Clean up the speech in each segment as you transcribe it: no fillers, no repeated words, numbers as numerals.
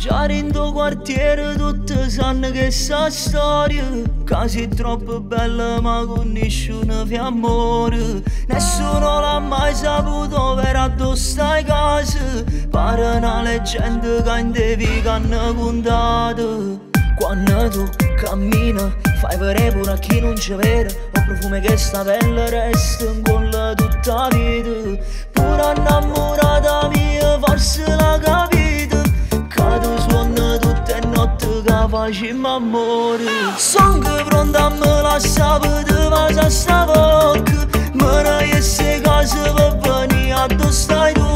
Già in tuo quartiere tutti sanno che sa storia, che sei troppo bella ma con nessuno fi amore. Nessuno l'ha mai saputo per addosso stai casa, pare una leggenda che in te vi hanno contato. Quando tu cammini fai vedere pure a chi non ci vede, o profumo che sta pelle resta in colla tutta la vita. Pure innamorata mia forse l'ha capito, che tu suona tutte le notti che facciamo amore. Sono pronta a me lasciare per te va sta bocca, me ne esce casa per venire a dove stai tu.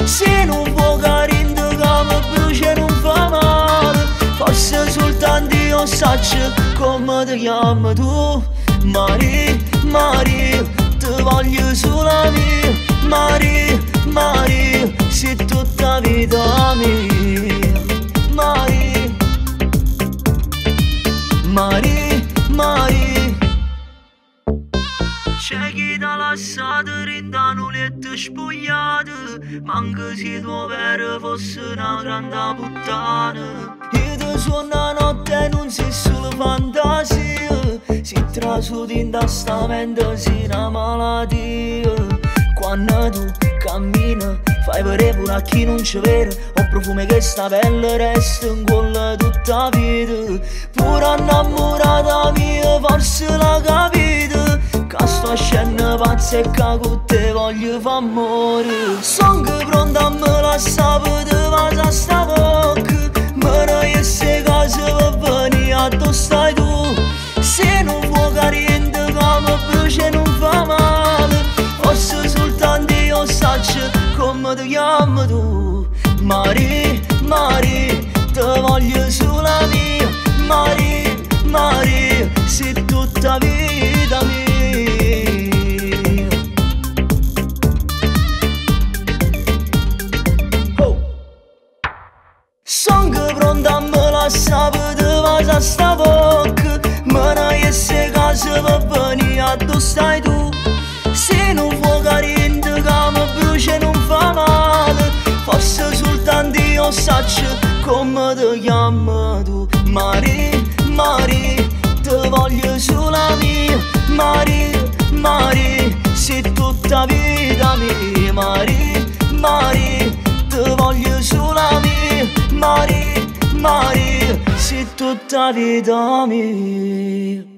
Se non può carino che mi brucia non fa male, forse soltanto io saccio come ti chiami tu. Maria, Maria, ti voglio sulla mia. Maria, Maria, sei tutta vita mia. Maria, Maria, Maria. C'è chi t'ha lasciato in un letto spogliato, ma anche se tuo vero fosse una grande puttana. Io ti suono la notte e non sei solo fantasia, si trasuti in sta mente sei una malattia. Quando tu cammini fai vedere pure a chi non ci vede, o profumo che sta pelle resta in colla tutta la vita. Pure innamorata mia forse l'ha capito, che sto scena pazza e che con te voglio fa amore. Sono pronta a me lasciare per te va sta bocca, me ne esce casa per venire a dove stai tu. Se non vuoi carino che mi brucia non fa male, forse soltanto io saccio come ti chiami tu. Maria, Maria, ti voglio sulla mia. Maria, Maria, sei tutta vita mia. Oh. Sono pronta a me lasciare per te va sta bocca, me ne esce casa per venire a dove stai tu. Se non vuoi carino che mi brucia non fa male, forse soltanto io saccio come ti chiami tu. Maria, Maria, ti voglio sulla mia. Maria, Maria, sei tutta vita mia. Maria, Maria, ti voglio sulla mia. Maria, Maria, sei tutta vita mia.